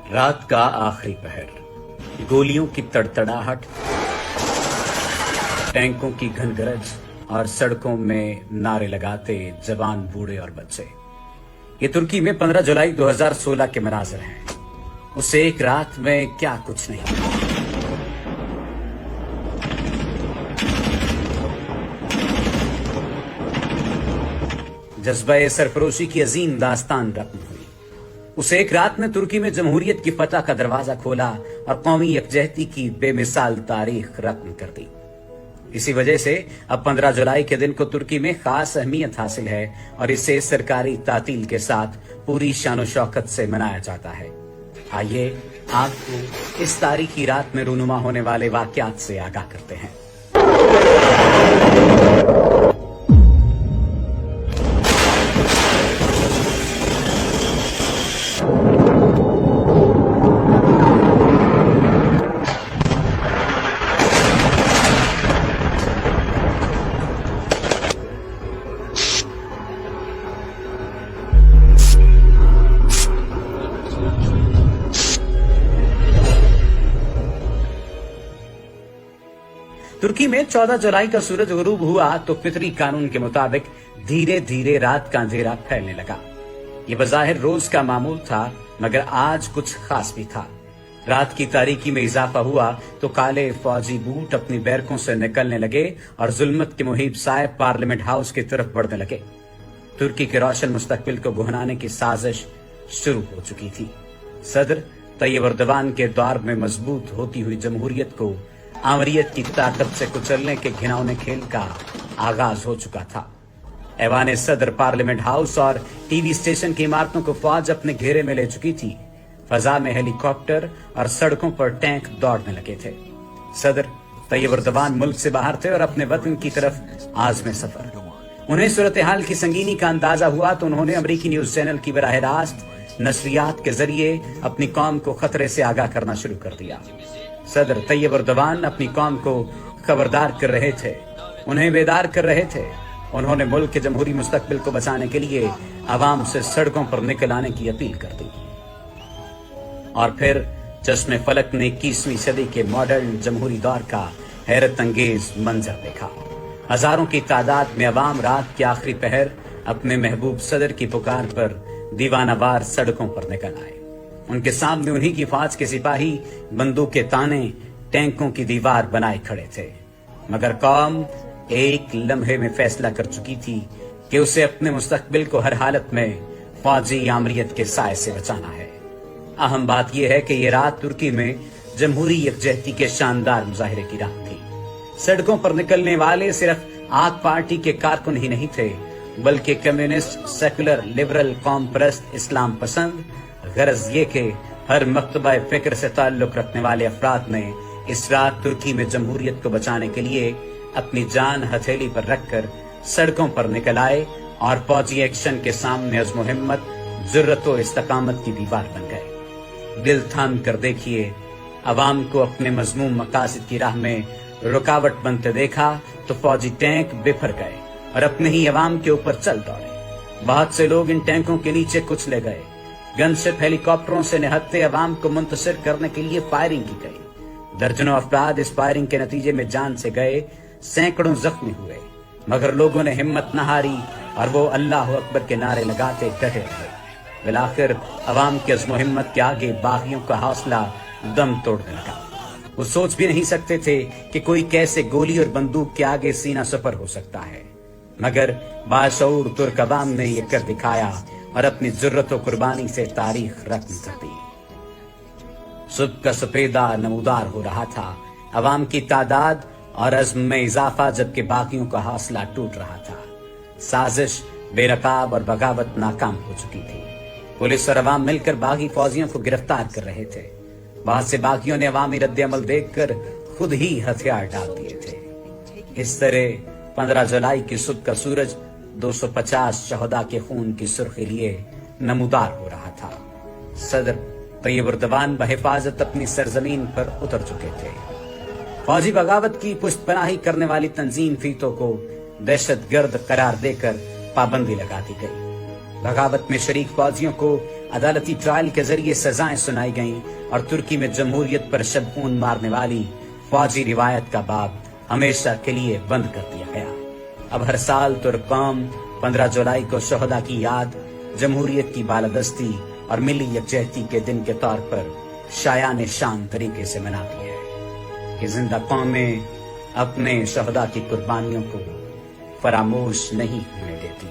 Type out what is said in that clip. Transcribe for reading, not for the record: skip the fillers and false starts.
रात का आखिरी पहर, गोलियों की तड़तड़ाहट, टैंकों की घनगरज और सड़कों में नारे लगाते जवान, बूढ़े और बच्चे। ये तुर्की में 15 जुलाई 2016 के मनाज़र हैं। उस एक रात में क्या कुछ नहीं। जज्बा सरफरोशी की अजीम दास्तान रकम हुई। उस एक रात में तुर्की में जमहूरियत की फतह का दरवाजा खोला और कौमी यकजहती की बेमिसाल तारीख रकम कर दी। इसी वजह से अब 15 जुलाई के दिन को तुर्की में खास अहमियत हासिल है और इसे सरकारी तातील के साथ पूरी शान शौकत से मनाया जाता है। आइए आपको इस तारीखी रात में रूनुमा होने वाले वाकयात से आगाह करते हैं। तुर्की में 14 जुलाई का सूरज गुरूब हुआ तो फितरी कानून के मुताबिक धीरे धीरे रात का अंधेरा फैलने लगा। ये बज़ाहिर रोज का मामूल था, मगर आज कुछ खास भी था। रात की तारीकी में इजाफा हुआ तो काले फौजी बूट अपनी बैरकों से निकलने लगे और जुल्मत के मुहिब साहिब पार्लियामेंट हाउस की तरफ बढ़ने लगे। तुर्की के रोशन मुस्तकबिल को गुहनाने की साजिश शुरू हो चुकी थी। सदर तैयब एर्दोगान के दौर में मजबूत होती हुई जमहूरियत को आमरीयत की ताकत से कुचलने के घिनौने खेल का आगाज हो चुका था। ऐवान सदर, पार्लियामेंट हाउस और टीवी स्टेशन की इमारतों को फौज अपने घेरे में ले चुकी थी। फजा में हेलीकॉप्टर और सड़कों पर टैंक दौड़ने लगे थे। सदर तैयब एर्दोगान मुल्क से बाहर थे और अपने वतन की तरफ आज़म सफर। उन्हें सूरत हाल की संगीनी का अंदाजा हुआ तो उन्होंने अमरीकी न्यूज चैनल की बराह रास्त नशरियात के जरिए अपनी कौम को खतरे से आगाह करना शुरू कर दिया। सदर तैयब एर्दोगान अपनी कौम को खबरदार कर रहे थे, उन्हें बेदार कर रहे थे। उन्होंने मुल्क के जमहूरी मुस्तकबिल को बचाने के लिए आवाम से सड़कों पर निकल आने की अपील कर दी। और फिर चश्मे फलक ने 21वीं सदी के मॉडर्न जमहूरी दौर का हैरत अंगेज मंजर देखा। हजारों की तादाद में अवाम रात के आखिरी पहर अपने महबूब सदर की पुकार पर दीवानावार सड़कों पर निकल आए। उनके सामने उन्हीं की फौज के सिपाही बंदूक के ताने, टैंकों की दीवार बनाए खड़े थे। मगर कौम एक लम्हे में फैसला कर चुकी थी कि उसे अपने मुस्तकबिल को हर हालत में फौजी आमरीयत के साए से बचाना है। अहम बात यह है कि यह रात तुर्की में जमहूरी यकजहती के शानदार मुजाहिरे की रात थी। सड़कों पर निकलने वाले सिर्फ आक पार्टी के कारकुन ही नहीं थे, बल्कि कम्युनिस्ट, सेकुलर, लिबरल, कौम परस्त, इस्लाम पसंद, गरज ये कि हर मकतबा फिक्र से ताल्लुक रखने वाले अफराद ने इस रात तुर्की में जमहूरियत को बचाने के लिए अपनी जान हथेली पर रखकर सड़कों पर निकल आए और फौजी एक्शन के सामने अज़्म हिम्मत, जुर्रत और इस्तकामत की दीवार बन गए। दिल थाम कर देखिए, अवाम को अपने मजमूम मकासद की राह में रुकावट बनते देखा तो फौजी टैंक बिफर गए और अपने ही अवाम के ऊपर चल दौड़े। बहुत से लोग इन टैंकों के नीचे कुचले गए। गनशिप हेलीकॉप्टरों से निहत्ते अवाम को मुंतशिर करने के लिए फायरिंग की गई। दर्जनों अफराद इस फायरिंग के नतीजे में जान से गए, सैकड़ों जख्मी हुए, मगर लोगों ने हिम्मत न हारी और वो अल्लाह अकबर के नारे लगाते डटे रहे। बिलाखिर अवाम के अज़्म हिम्मत के आगे बागियों का हौसला दम तोड़ने लगा। वो सोच भी नहीं सकते थे कि कोई कैसे गोली और बंदूक के आगे सीना सफर हो सकता है, मगर बाशऊर तुर्क अवाम ने ये कर दिखाया और अपनी जुर्रत और कुर्बानी से तारीख रकम कर दी। सुबह का सफेदा नमूदार हो रहा था, अवाम की तादाद और अज़्म में इजाफा, जबकि बाकियों का हौसला टूट रहा था। साजिश बेनकाब और बगावत नाकाम हो चुकी थी। पुलिस और अवाम मिलकर बागी फौजियों को गिरफ्तार कर रहे थे। बहुत से बागियों ने अवामी रद्द अमल देखकर खुद ही हथियार डाल दिए थे। इस तरह 15 जुलाई की सुबह का सूरज 250 शहदा के खून की सुर्खी लिए नमूदार हो रहा था। सदर तैयब एर्दोगान बहिफाजत अपनी सरजमीन पर उतर चुके थे। फौजी बगावत की पुष्टपनाही करने वाली तंजीम फीतों को दहशतगर्द करार देकर पाबंदी लगा दी गई। बगावत में शरीक फौजियों को عدالتی ٹرائل کے ذریعے سزائیں سنائی گئیں اور ترکی میں جمہوریت پر شب خون مارنے والی فوجی روایت کا باب ہمیشہ کے لیے بند کر دیا گیا۔ اب ہر سال ترک قوم 15 جولائی کو شہداء کی یاد، جمہوریت کی بالادستی اور ملی یکجہتی کے دن کے طور پر شایان شان طریقے سے مناتی ہے کہ زندہ قومیں اپنے شہداء کی قربانیوں کو فراموش نہیں ہونے دیتی۔